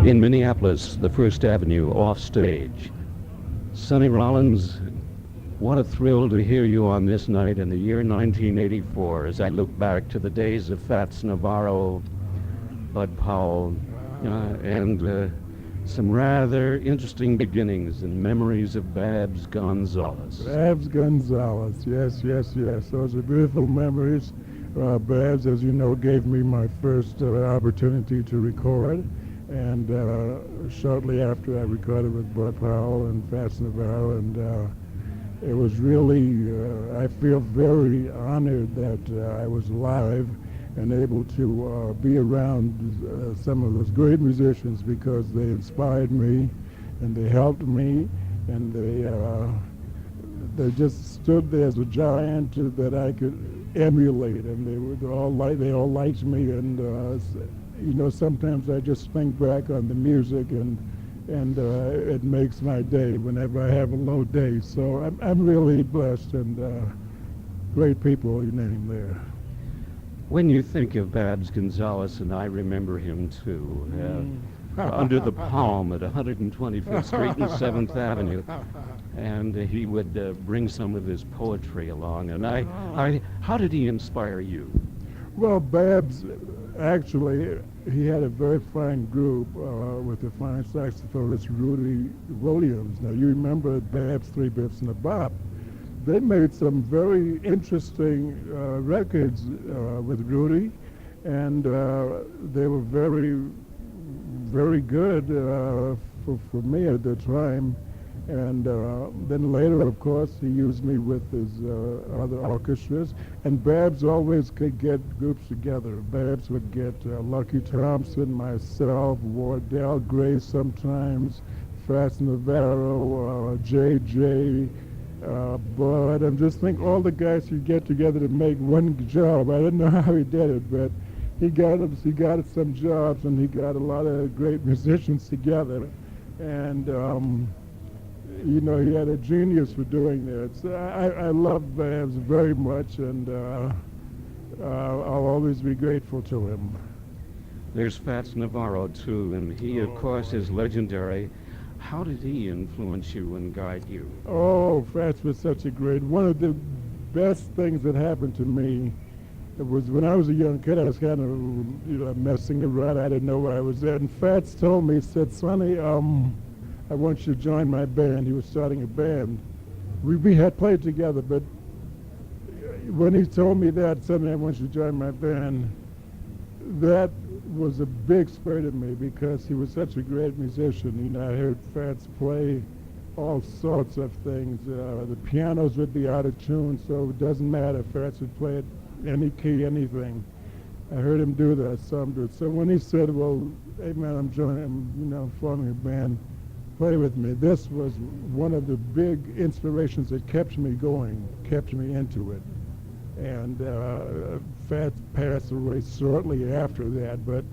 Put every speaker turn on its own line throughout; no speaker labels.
in Minneapolis, the First Avenue, off stage. Sonny Rollins, what a thrill to hear you on this night in the year 1984 as I look back to the days of Fats Navarro, Bud Powell, and some rather interesting beginnings and memories of Babs Gonzales.
Babs Gonzales, yes, yes, yes. Those are beautiful memories. Babs, as you know, gave me my first opportunity to record, and shortly after I recorded with Bud Powell and Fats Navarro, and it was really, I feel very honored that I was live and able to be around some of those great musicians, because they inspired me and they helped me, and they just stood there as a giant that I could emulate, and they all liked me, and sometimes I just think back on the music, and it makes my day whenever I have a low day. So I'm really blessed, and great people you name there.
When you think of Babs Gonzales, and I remember him too, under the palm at 125th Street and 7th Avenue, and he would bring some of his poetry along. And how did he inspire you?
Well, Babs, actually, he had a very fine group with a fine saxophonist, Rudy Williams. Now, you remember Babs, Three Bips and a Bop. They made some very interesting records with Rudy, and they were very, very good for me at the time. And then later, of course, he used me with his other orchestras. And Babs always could get groups together. Babs would get Lucky Thompson, myself, Wardell Gray sometimes, Fats Navarro, J.J., Bud. I'm just thinking all the guys who get together to make one job. I don't know how he did it, but he got some jobs, and he got a lot of great musicians together. And he had a genius for doing that. So I love Babs very much, and I'll always be grateful to him.
There's Fats Navarro too, and he, of course, is legendary. How did he influence you and guide you?
Oh, Fats was such a great. One of the best things that happened to me, it was when I was a young kid. I was kind of, messing around. I didn't know where I was at. And Fats told me, he said, "Sonny, I want you to join my band." He was starting a band. We had played together, but when he told me that, "Sonny, I want you to join my band," that was a big spur to me, because he was such a great musician. I heard Fats play all sorts of things. The pianos would be out of tune, so it doesn't matter. Fats would play at any key, anything. I heard him do that, some do it. So when he said, "Well, hey man, I'm forming a band, play with me," this was one of the big inspirations that kept me going, kept me into it. And Fats passed away shortly after that, but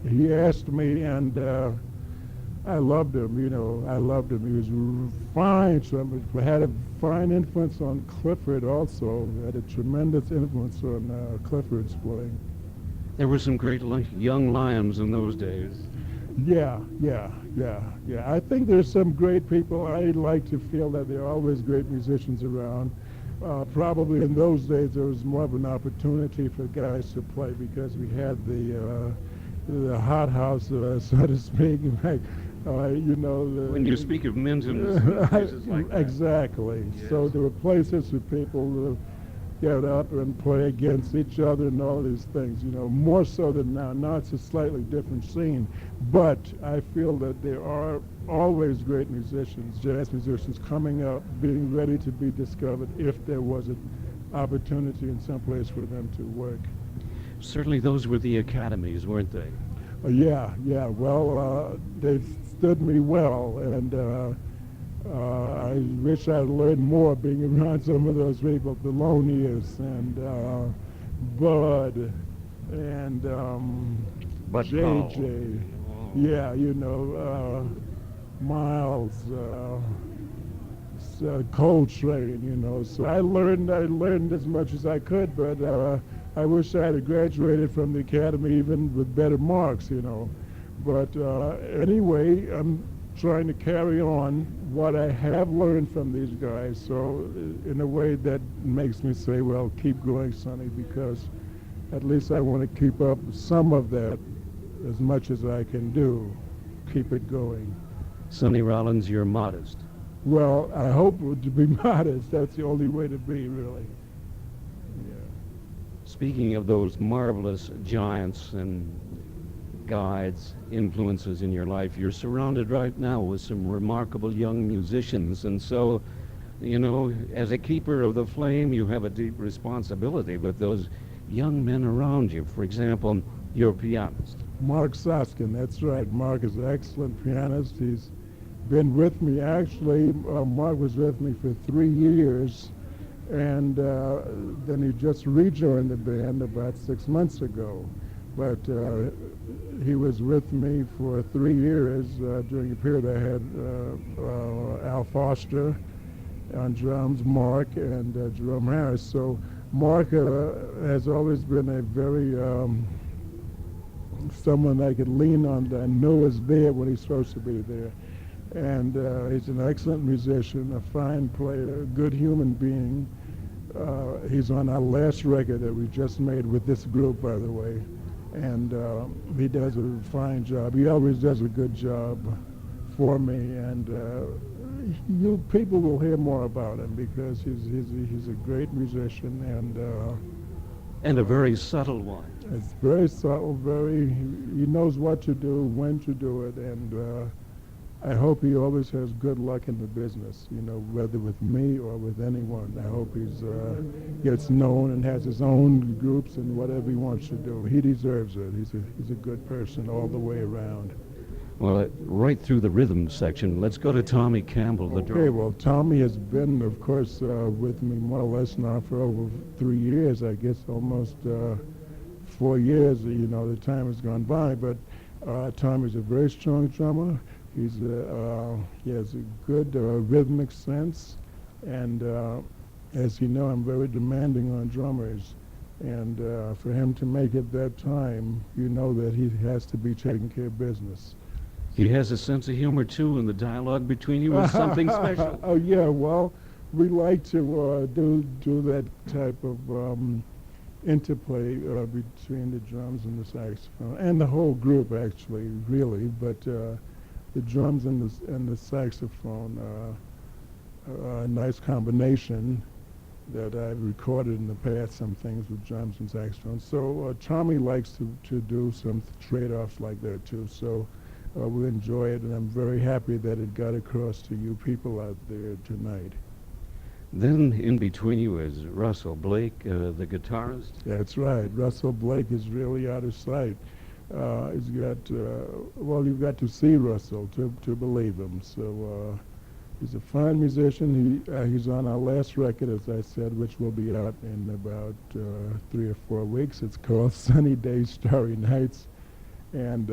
he asked me, and I loved him, I loved him. He was fine, had a fine influence on Clifford also, had a tremendous influence on Clifford's playing.
There were some great young lions in those days.
Yeah. I think there's some great people. I like to feel that there are always great musicians around. Probably in those days there was more of an opportunity for guys to play, because we had the hot house, so to speak.
When you speak of Minton, places like that.
Exactly.
Yes.
So there were places for people to get up and play against each other and all these things, more so than now. Now it's a slightly different scene, but I feel that there are always great musicians, jazz musicians, coming up, being ready to be discovered if there was an opportunity in some place for them to work.
Certainly those were the academies, weren't they?
Yeah. Well, they stood me well, and I wish I'd learned more being around some of those people, Thelonious and Bud and JJ. Yeah, Miles, Coltrane, So I learned as much as I could, but I wish I had graduated from the academy even with better marks, But anyway, I'm trying to carry on what I have learned from these guys. So in a way that makes me say, well, keep going, Sonny, because at least I want to keep up some of that as much as I can do. Keep it going.
Sonny Rollins, you're modest.
Well, I hope to be modest. That's the only way to be, really. Yeah.
Speaking of those marvelous giants and guides, influences in your life, you're surrounded right now with some remarkable young musicians. And so, you know, as a keeper of the flame, you have a deep responsibility with those young men around you. For example, your pianist.
Mark Soskin, that's right. Mark is an excellent pianist. He's been with me, actually. Mark was with me for 3 years, and then he just rejoined the band about 6 months ago. But he was with me for 3 years. During a period I had Al Foster on drums, Mark, and Jerome Harris. So Mark has always been a very someone I could lean on that I know is there when he's supposed to be there. And he's an excellent musician, a fine player, a good human being. He's on our last record that we just made with this group, by the way. And he does a fine job. He always does a good job for me. And people will hear more about him because he's a great musician
And a very subtle one.
It's very subtle, he knows what to do, when to do it, and I hope he always has good luck in the business, you know, whether with me or with anyone. I hope he's gets known and has his own groups and whatever he wants to do. He deserves it. He's a good person all the way around.
Well, right through the rhythm section, let's go to Tommy Campbell, the drummer.
Okay, well, Tommy has been, of course, with me more or less now for over 3 years, I guess almost 4 years, you know, the time has gone by, but Tommy's a very strong drummer. He has a good rhythmic sense, and as you know, I'm very demanding on drummers, and for him to make it that time, you know that he has to be taking care of business.
He has a sense of humor, too, and the dialogue between you is something special.
Oh, yeah, well, we like to do that type of interplay between the drums and the saxophone, and the whole group, actually, really, but the drums and the saxophone are a nice combination that I've recorded in the past, some things with drums and saxophone. So Tommy likes to do some trade-offs like that, too, so we enjoy it, and I'm very happy that it got across to you people out there tonight.
Then in between you is Russell Blake, the guitarist.
That's right. Russell Blake is really out of sight. He's got, well, you've got to see Russell to believe him. So he's a fine musician. He's on our last record, as I said, which will be out in about 3 or 4 weeks. It's called Sunny Days, Starry Nights. And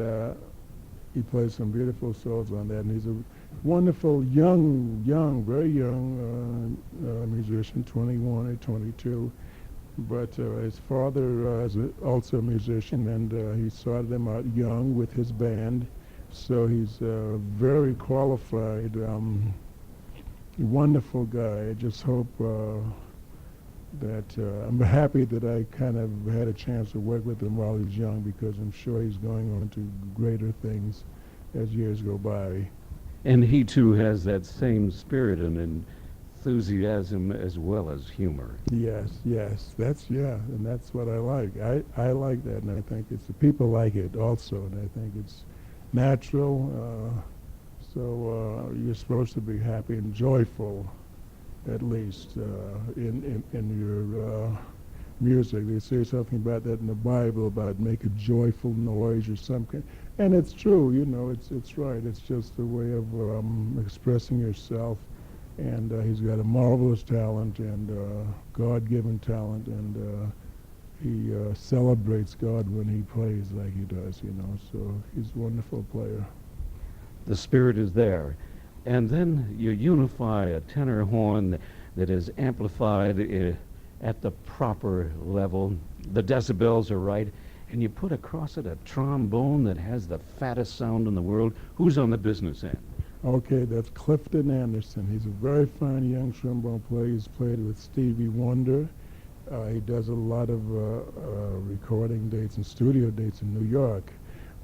he plays some beautiful solos on that. And he's a wonderful, very young musician, 21 or 22. But his father is also a musician, and he started him out young with his band. So he's a very qualified, wonderful guy. I just hope that I'm happy that I kind of had a chance to work with him while he's young, because I'm sure he's going on to greater things as years go by.
And he, too, has that same spirit and enthusiasm as well as humor.
Yes, and that's what I like. I like that, and I think the people like it also, and I think it's natural. So you're supposed to be happy and joyful, at least in your music. They say something about that in the Bible, about make a joyful noise or something, and it's true. You know, it's right. It's just a way of expressing yourself. And he's got a marvelous talent and God-given talent, and he celebrates God when he plays like he does, you know. So he's a wonderful player.
The spirit is there. And then you unify a tenor horn that is amplified at the proper level. The decibels are right. and you put across it a trombone that has the fattest sound in the world. Who's on the business end?
Okay, that's Clifton Anderson. He's a very fine young trombone player. He's played with Stevie Wonder. He does a lot of recording dates and studio dates in New York.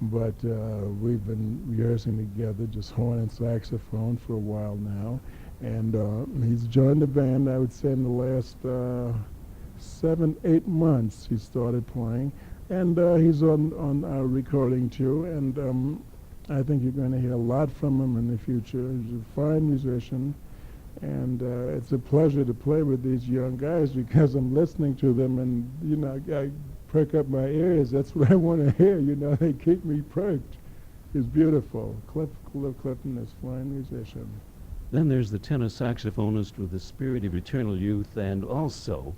But we've been rehearsing together, just horn and saxophone, for a while now. And he's joined the band, I would say, in the last 7-8 months he started playing. And he's on our recording too. And I think you're going to hear a lot from him in the future. He's a fine musician. And it's a pleasure to play with these young guys because I'm listening to them and, you know, I perk up my ears. That's what I want to hear. You know, they keep me perked. It's beautiful. Clifton is a fine musician.
Then there's the tenor saxophonist with the spirit of eternal youth, and also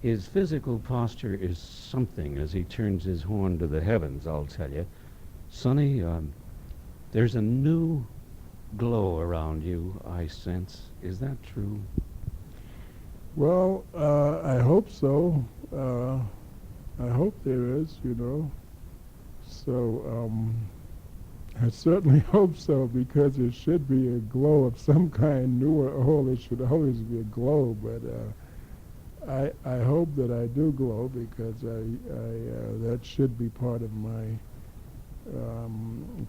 his physical posture is something as he turns his horn to the heavens, I'll tell you. Sonny, there's a new glow around you, I sense. Is that true?
Well, I hope so. I hope there is, you know. So I certainly hope so, because there should be a glow of some kind, new or old. There should always be a glow, but I hope that I do glow, because that should be part of my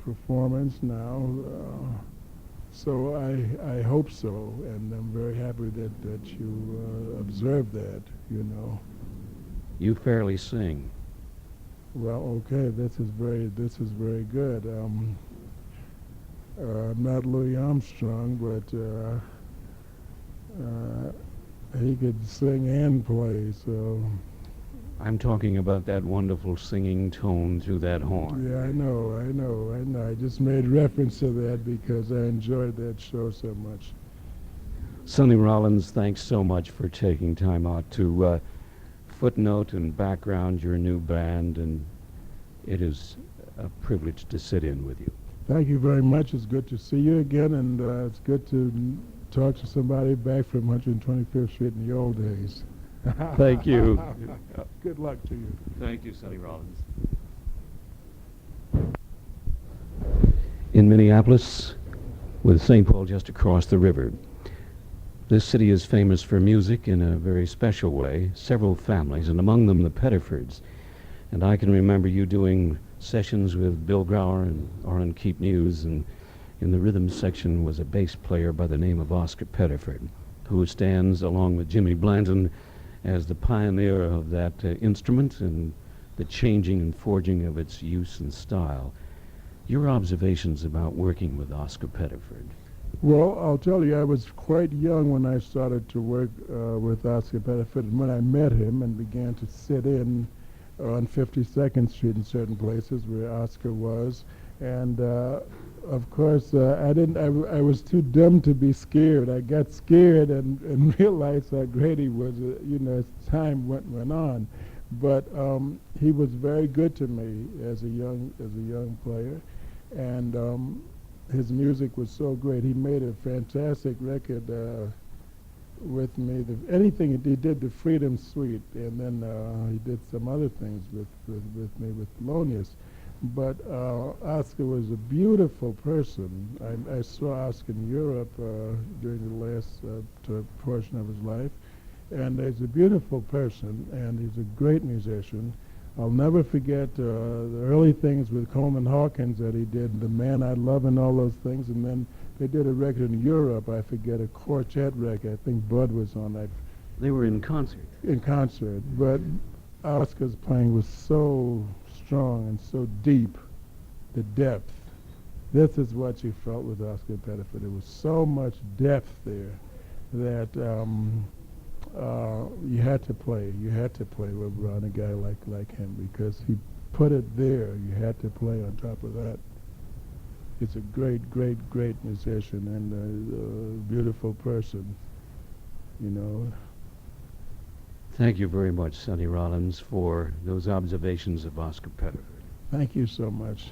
performance now. So I hope so, and I'm very happy that you observed that, you know.
You fairly sing.
Well, okay, this is very good. I'm not Louis Armstrong, but he could sing and play, so.
I'm talking about that wonderful singing tone through that horn.
Yeah, I know. I just made reference to that because I enjoyed that show so much.
Sonny Rollins, thanks so much for taking time out to footnote and background your new band, and it is a privilege to sit in with you.
Thank you very much. It's good to see you again, and it's good to talk to somebody back from 125th Street in the old days.
Thank you.
Good luck to you.
Thank you, Sonny Rollins. In Minneapolis, with St. Paul just across the river, this city is famous for music in a very special way. Several families, and among them the Pettifords. And I can remember you doing sessions with Bill Grauer and Orrin Keep News, and in the rhythm section was a bass player by the name of Oscar Pettiford, who stands along with Jimmy Blanton as the pioneer of that instrument and the changing and forging of its use and style. Your observations about working with Oscar Pettiford?
Well, I'll tell you, I was quite young when I started to work with Oscar Pettiford, and when I met him and began to sit in on 52nd Street in certain places where Oscar was, and of course, I was too dumb to be scared. I got scared and realized how great he was, you know, as time went on. But he was very good to me as a young player, and his music was so great. He made a fantastic record with me. Anything he did, the Freedom Suite, and then he did some other things with me with Thelonious. But Oscar was a beautiful person. I saw Oscar in Europe during the last portion of his life, and he's a beautiful person, and he's a great musician. I'll never forget the early things with Coleman Hawkins that he did, The Man I Love and all those things, and then they did a record in Europe, I forget, a quartet record. I think Bud was on that.
They were in concert.
In concert, but Oscar's playing was so strong and so deep, the depth. This is what you felt with Oscar Pettiford. There was so much depth there that you had to play. You had to play around a guy like him because he put it there. You had to play on top of that. He's a great musician and a beautiful person, you know.
Thank you very much, Sonny Rollins, for those observations of Oscar Pettiford.
Thank you so much.